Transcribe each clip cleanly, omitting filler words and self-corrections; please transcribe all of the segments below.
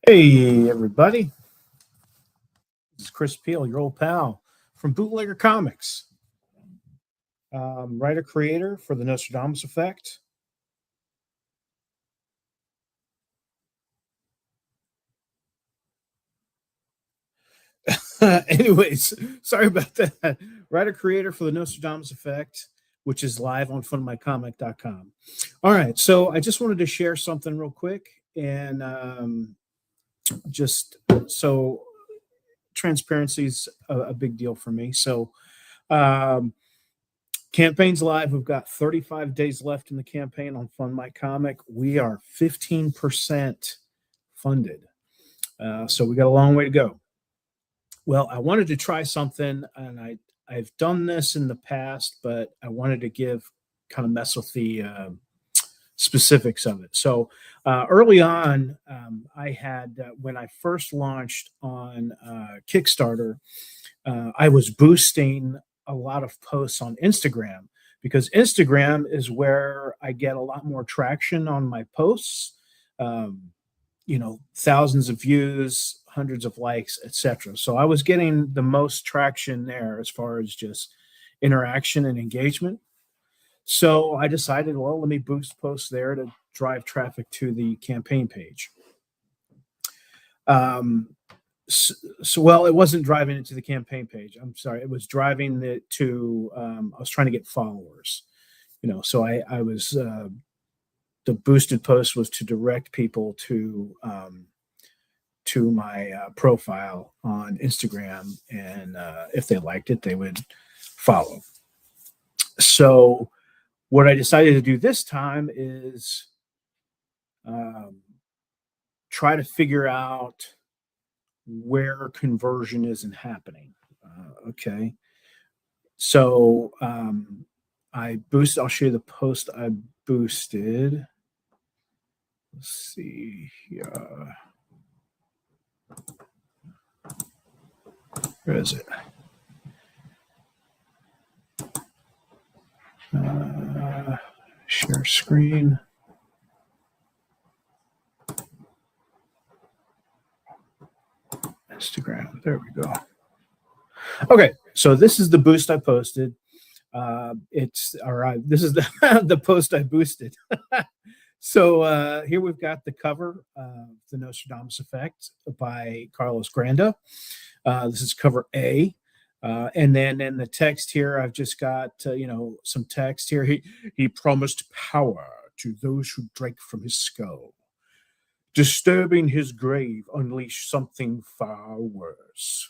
Hey, everybody. This is Chris Peel, your old pal from Bootlegger Comics, writer creator for the Nostradamus Effect. Anyways, sorry about that. Writer creator for the Nostradamus Effect, which is live on funmycomic.com. All right, so I just wanted to share something real quick, and just so transparency is a big deal for me. So, um, campaign's live. We've got 35 days left in the campaign on Fund My Comic. We are 15% funded. So we got a long way to go. Well, I wanted to try something, and I've done this in the past, but I wanted to mess with the specifics of it. So early on, I had, when I first launched on Kickstarter, I was boosting a lot of posts on Instagram because Instagram is where I get a lot more traction on my posts. Um, thousands of views, hundreds of likes, etc. So I was getting the most traction there as far as just interaction and engagement. So I decided, well, let me boost posts there to drive traffic to the campaign page. Well, it wasn't driving it to the campaign page. I'm sorry. It was driving it to, I was trying to get followers, so I was, the boosted post was to direct people to my profile on Instagram. And if they liked it, they would follow. So what I decided to do this time is try to figure out where conversion isn't happening. Okay. So I'll show you the post I boosted. Let's see here. Where is it? Share screen. Instagram. There we go. Okay, so this is the boost I posted. This is the post I boosted. So here we've got the cover of The Nostradamus Effect by Carlos Granda. This is cover A. And then in the text here, I've just got, some text here. He promised power to those who drank from his skull. Disturbing his grave unleashed something far worse.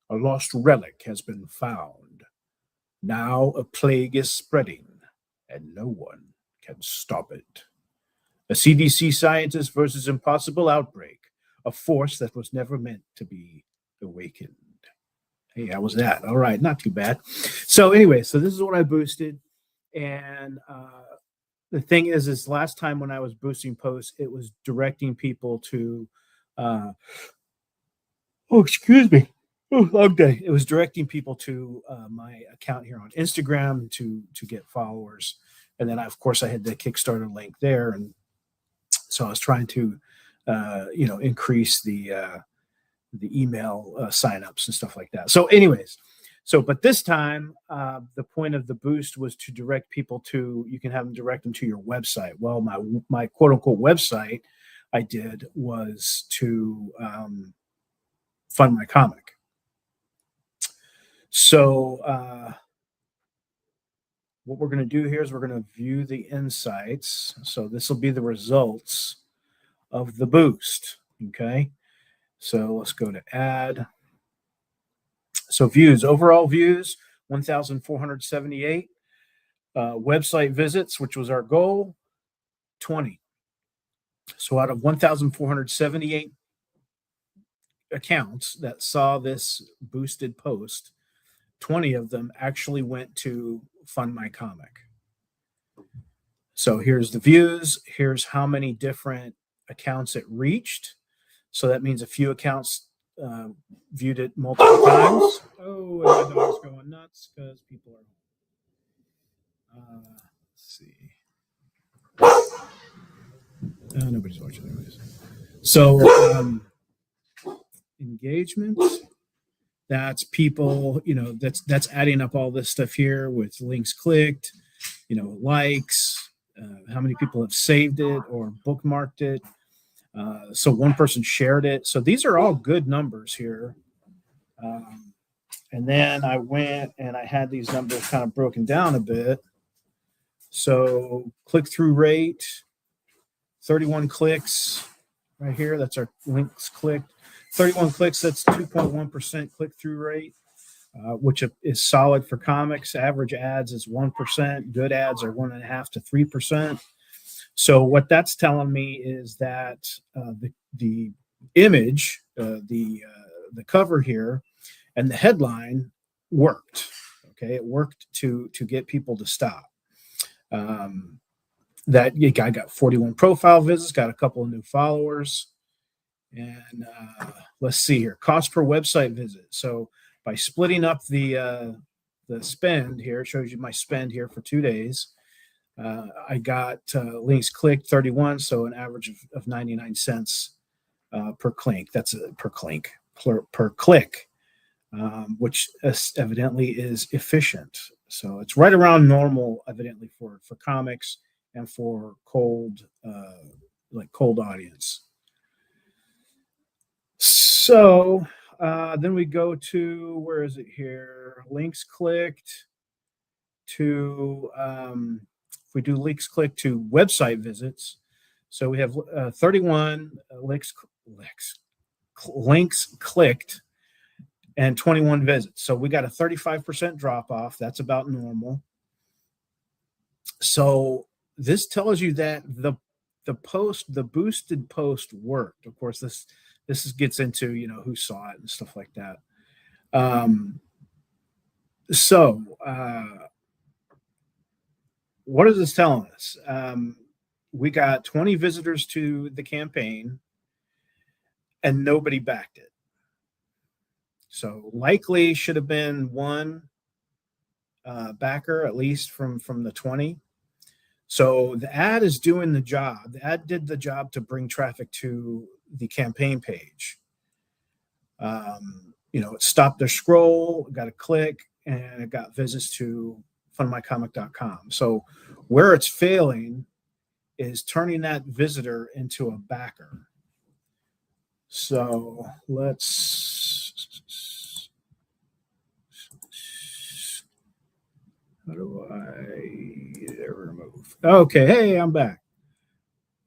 A lost relic has been found. Now a plague is spreading, and no one can stop it. A CDC scientist versus impossible outbreak, a force that was never meant to be awakened. Hey, how was that? All right, not too bad. So anyway, so this is what I boosted. And the thing is last time when I was boosting posts, it was directing people to, excuse me. Long day. It was directing people to my account here on Instagram to get followers, and then of course I had the Kickstarter link there, and so I was trying to, increase the email signups and stuff like that. So, anyways, but this time the point of the boost was to direct people to. You can have them direct them to your website. Well, my quote unquote website I did was to fund my comic. So what we're going to do here is we're going to view the insights. So this will be the results of the boost. Okay. So let's go to add. So views, overall views, 1,478. Website visits, which was our goal, 20. So out of 1,478 accounts that saw this boosted post, 20 of them actually went to fund my comic. So here's the views. Here's how many different accounts it reached. So that means a few accounts viewed it multiple times. Oh, and my dog's going nuts because people are. Let's see. Nobody's watching anyways. So engagement, that's people, that's adding up all this stuff here with links clicked, likes, how many people have saved it or bookmarked it. So one person shared it. So these are all good numbers here. And then I went and I had these numbers kind of broken down a bit. So click-through rate, 31 clicks right here. That's our links clicked. 31 clicks, that's 2.1% click-through rate, which is solid for comics. Average ads is 1%. Good ads are 1.5 to 3%. So what that's telling me is that the image, the cover here, and the headline worked. Okay, it worked to get people to stop. That guy got 41 profile visits, got a couple of new followers, and let's see here, cost per website visit. So by splitting up the spend here, it shows you my spend here for 2 days. I got links clicked 31, so an average of 99 cents per click. That's per click, which evidently is efficient. So it's right around normal, evidently, for comics and for cold audience. So then we go to, where is it here? Links clicked to, if we do links clicked to website visits, so we have 31 links clicked and 21 visits. So we got a 35% drop off. That's about normal. So this tells you that the boosted post worked. Of course, this gets into who saw it and stuff like that. What is this telling us? We got 20 visitors to the campaign and nobody backed it. So likely should have been one backer, at least from the 20. So the ad is doing the job. The ad did the job to bring traffic to the campaign page. It stopped their scroll, got a click, and it got visits to funmycomic.com. So where it's failing is turning that visitor into a backer. So how do I remove? Okay, hey, I'm back.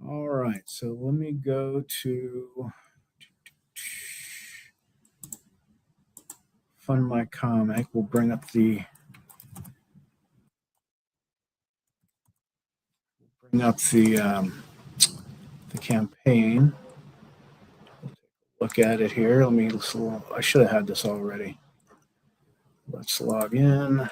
All right, so let me go to Fund My Comic. We'll bring up the campaign. Look at it here. I should have had this already. Let's log in.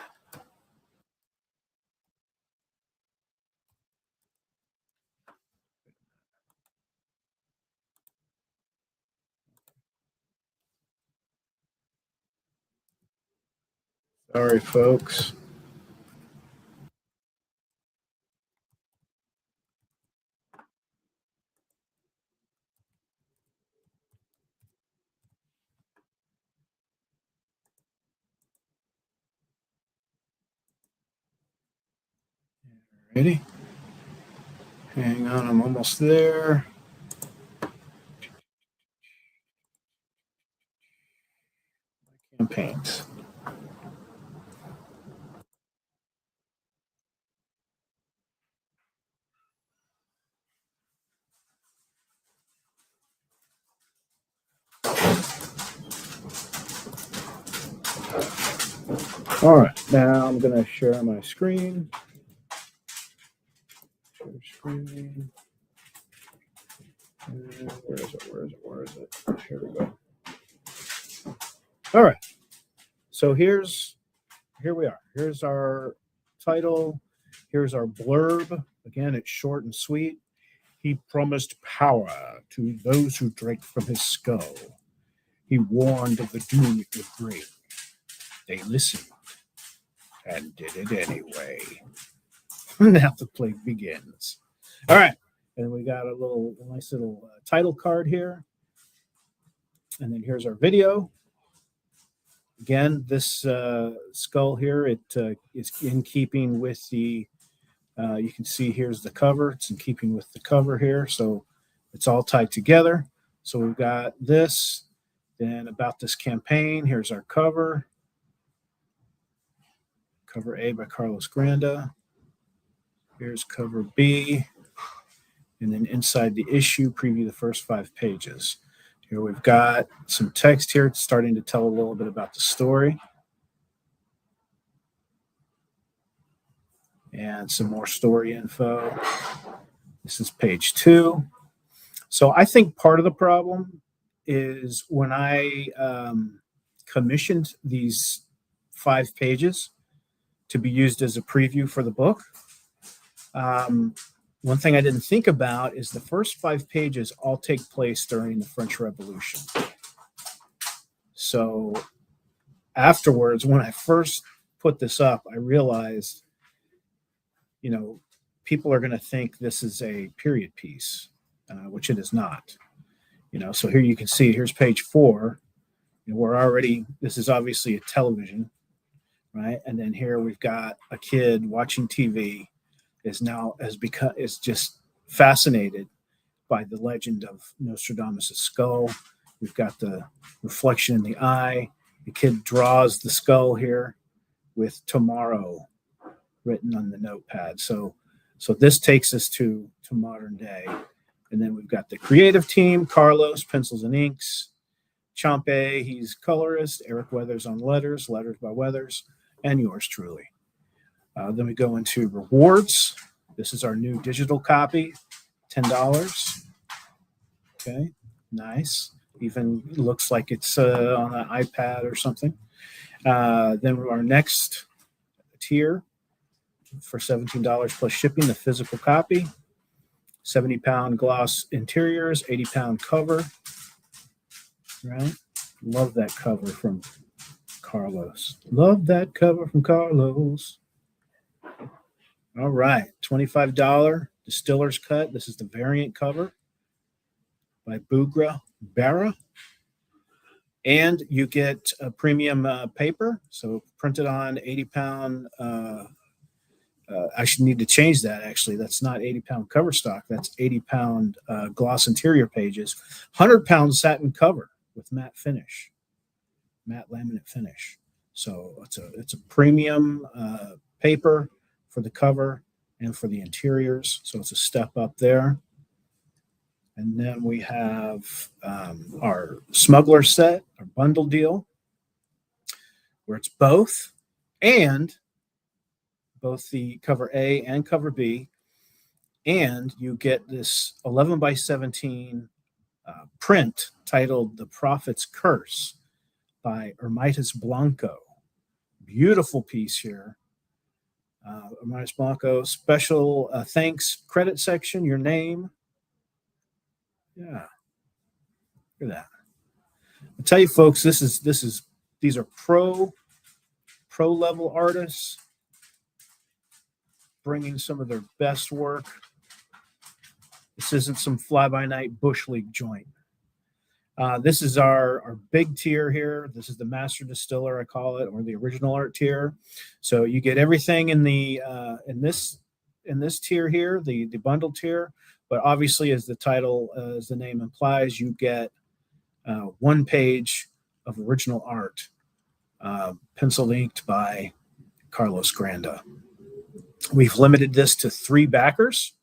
Sorry, folks. Ready? Hang on, I'm almost there. Campaigns. All right, now I'm going to share my screen. Share screen. Where is it? Here we go. All right. So here we are. Here's our title. Here's our blurb. Again, it's short and sweet. He promised power to those who drank from his skull. He warned of the doom it would bring. They listened and did it anyway. Now the play begins. All right. And we got a nice little title card here. And then here's our video. Again, this skull here, it is in keeping with the, you can see here's the cover. It's in keeping with the cover here. So it's all tied together. So we've got this, then about this campaign. Here's our cover. Cover A by Carlos Granda. Here's cover B. And then inside the issue, preview the first 5 pages. Here we've got some text here starting to tell a little bit about the story. And some more story info. This is page 2. So I think part of the problem is when I commissioned these 5 pages to be used as a preview for the book, one thing I didn't think about is the first 5 pages all take place during the French Revolution. So afterwards, when I first put this up, I realized, people are going to think this is a period piece, which it is not. So here you can see, here's page 4. This is obviously a television, right? And then here we've got a kid watching TV is just fascinated by the legend of Nostradamus' skull. We've got the reflection in the eye. The kid draws the skull here with tomorrow written on the notepad. So this takes us to modern day. And then we've got the creative team, Carlos, pencils and inks, Champe, he's colorist, Eric Weathers on letters by Weathers, and yours truly. Then we go into rewards. This is our new digital copy, $10. Okay, nice. Even looks like it's on an iPad or something. Then our next tier for $17 plus shipping, the physical copy, 70-pound gloss interiors, 80-pound cover. Right? Love that cover from Carlos. Love that cover from Carlos. All right, $25 Distiller's Cut. This is the variant cover by Bugra Barra. And you get a premium paper, so printed on 80-pound. I should need to change that, actually. That's not 80-pound cover stock. That's 80-pound gloss interior pages. 100-pound satin cover with matte laminate finish. So it's a premium paper for the cover and for the interiors. So it's a step up there. And then we have our smuggler set, our bundle deal, where it's both the cover A and cover B. And you get this 11 by 17 print titled The Prophet's Curse by Hermitas Blanco. Beautiful piece here. Hermitas Blanco, special thanks credit section, your name. Yeah. Look at that. I tell you folks, these are pro level artists bringing some of their best work. This isn't some fly-by-night Bush League joint. This is our big tier here. This is the Master Distiller, I call it, or the original art tier. So you get everything in the in this tier here, the bundle tier. But obviously, as the title, as the name implies, you get 1 page of original art, pencil inked by Carlos Granda. We've limited this to 3 backers,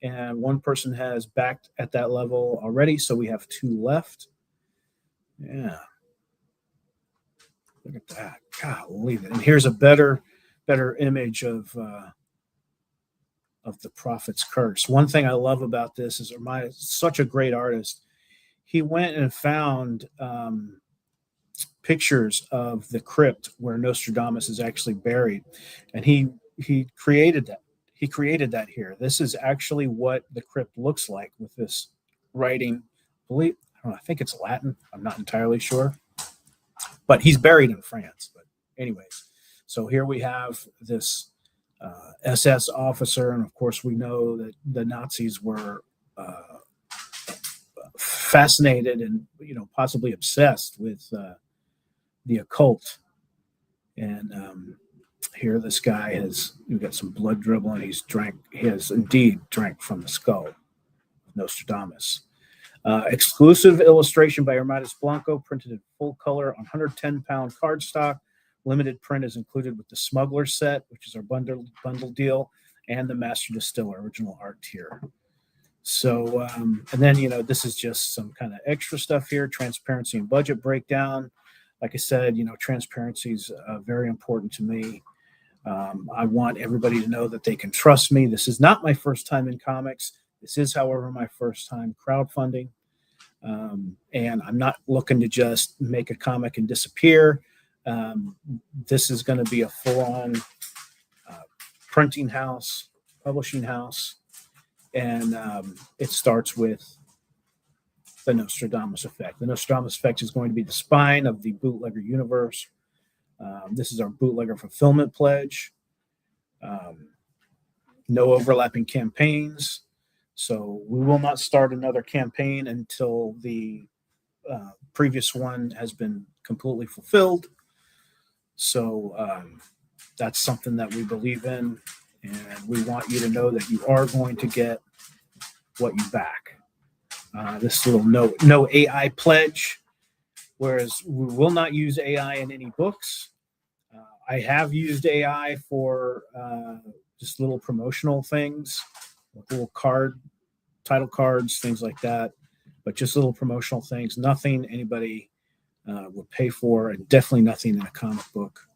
and 1 person has backed at that level already, so we have 2 left. Yeah. Look at that. Golly. And here's a better image of the Prophet's Curse. One thing I love about this is Hermitas, such a great artist. He went and found pictures of the crypt where Nostradamus is actually buried, and he created that. He created that here. This is actually what the crypt looks like with this writing. I think it's Latin. I'm not entirely sure, but he's buried in France. But anyways, so here we have this SS officer, and of course we know that the Nazis were fascinated and possibly obsessed with the occult. And here, this guy you've got some blood dribbling. He has indeed drank from the skull of Nostradamus. Exclusive illustration by Hermatis Blanco, printed in full color on 110-pound cardstock. Limited print is included with the Smuggler set, which is our bundle deal, and the Master Distiller original art here. So, and then, this is just some kind of extra stuff here, transparency and budget breakdown. Like I said, transparency is very important to me. I want everybody to know that they can trust me. This is not my first time in comics. This is, however, my first time crowdfunding. And I'm not looking to just make a comic and disappear. This is going to be a full-on printing house, publishing house. And it starts with the Nostradamus effect. The Nostradamus effect is going to be the spine of the bootlegger universe. This is our bootlegger fulfillment pledge. No overlapping campaigns. So we will not start another campaign until the previous one has been completely fulfilled. So that's something that we believe in. And we want you to know that you are going to get what you back. This little no AI pledge, whereas we will not use AI in any books. I have used AI for just little promotional things, little title cards, things like that, but just little promotional things. Nothing anybody would pay for, and definitely nothing in a comic book.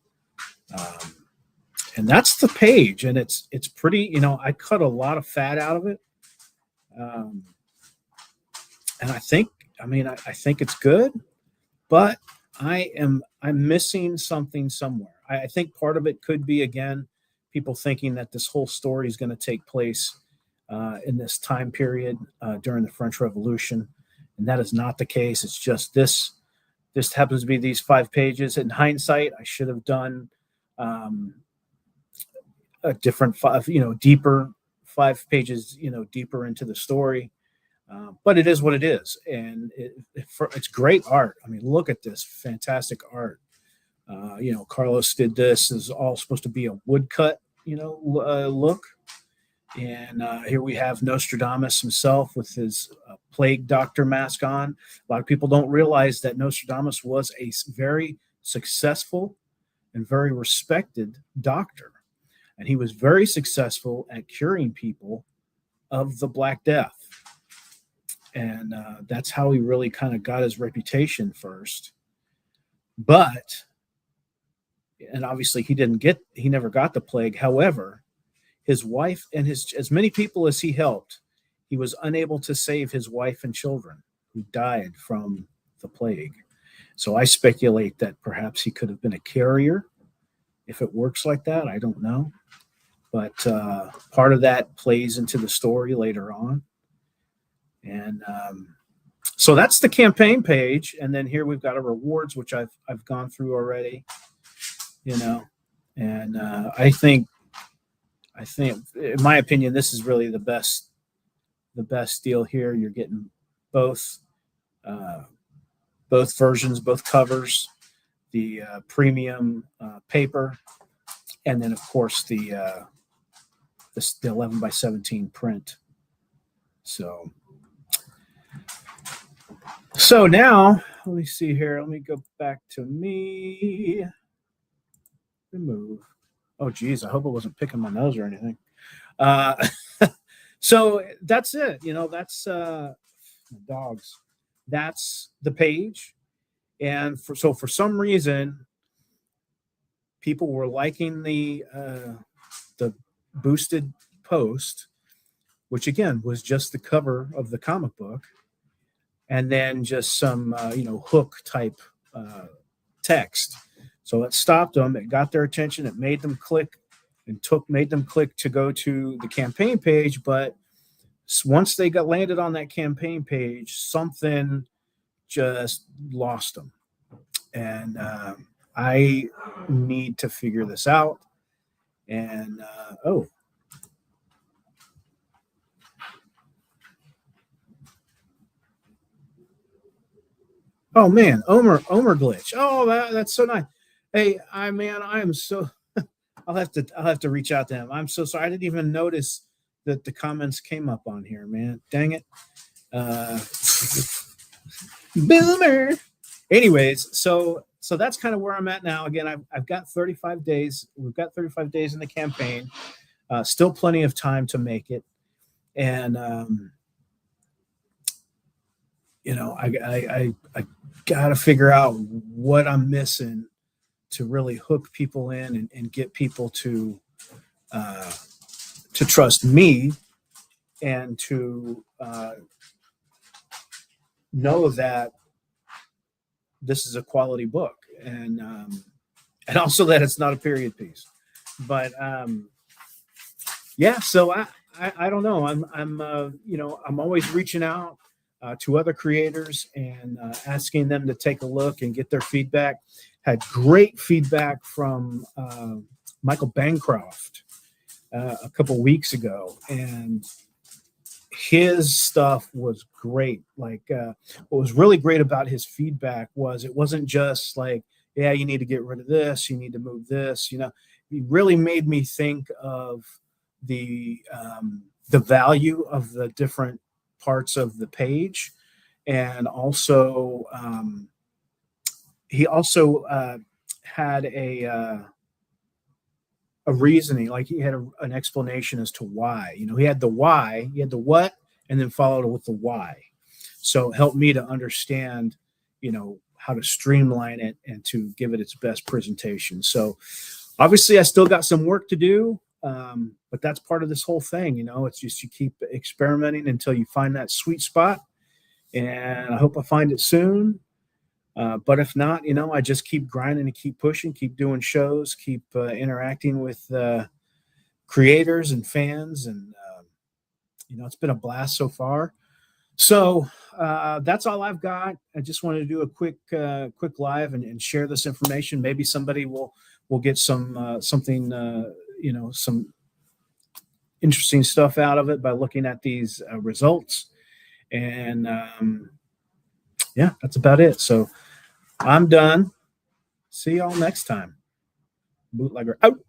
And that's the page, and it's pretty. I cut a lot of fat out of it, and I think it's good, but I'm missing something somewhere. I think part of it could be, again, people thinking that this whole story is going to take place in this time period during the French Revolution, and that is not the case. It's just this happens to be these 5 pages. In hindsight, I should have done a different 5, deeper 5 pages, deeper into the story. But it is what it is, and it's great art. I mean, look at this fantastic art. Carlos did this. This is all supposed to be a woodcut, look. And here we have Nostradamus himself with his plague doctor mask on. A lot of people don't realize that Nostradamus was a very successful and very respected doctor. And he was very successful at curing people of the Black Death. And that's how he really kind of got his reputation first. And obviously he never got the plague. However, his wife and as many people as he helped, he was unable to save his wife and children who died from the plague. So I speculate that perhaps he could have been a carrier. If it works like that, I don't know. But part of that plays into the story later on. And so that's the campaign page. And then here we've got our rewards, which I've gone through already, and I think, in my opinion, this is really the best deal here. You're getting both versions, both covers, the premium paper, and then of course the 11x17 print. So now let me see here. Let me go back to me. Remove. Oh, geez. I hope it wasn't picking my nose or anything. So that's it. That's dogs. That's the page. And for some reason, people were liking the boosted post, which again was just the cover of the comic book, and then just some hook type text. So it stopped them. It got their attention. It made them click to go to the campaign page. But once they got landed on that campaign page, something just lost them. And I need to figure this out. And Oh man, Omer glitch. Oh, that's so nice. Hey, I am so I'll have to reach out to him. I'm so sorry. I didn't even notice that the comments came up on here, man. Dang it. Uh Boomer. Anyways, so that's kind of where I'm at now. Again, I've got 35 days. We've got 35 days in the campaign. Still plenty of time to make it. And I got to figure out what I'm missing to really hook people in and get people to trust me and to know that this is a quality book, and also that it's not a period piece. But yeah, so I don't know. I'm always reaching out to other creators and asking them to take a look and get their feedback. Had great feedback from Michael Bancroft a couple weeks ago, and his stuff was great. Like what was really great about his feedback was it wasn't just like, yeah, you need to get rid of this, you need to move this. He really made me think of the value of the different parts of the page, and also he also had a reasoning, like he had an explanation as to why. He had the why, he had the what, and then followed it with the why. So it helped me to understand, how to streamline it and to give it its best presentation. So obviously, I still got some work to do, but that's part of this whole thing. It's just you keep experimenting until you find that sweet spot, and I hope I find it soon. But if not, I just keep grinding and keep pushing, keep doing shows, keep interacting with creators and fans, and it's been a blast so far. So that's all I've got. I just wanted to do a quick live and share this information. Maybe somebody will get some something some interesting stuff out of it by looking at these results. And yeah, that's about it. So I'm done. See y'all next time. Bootlegger out.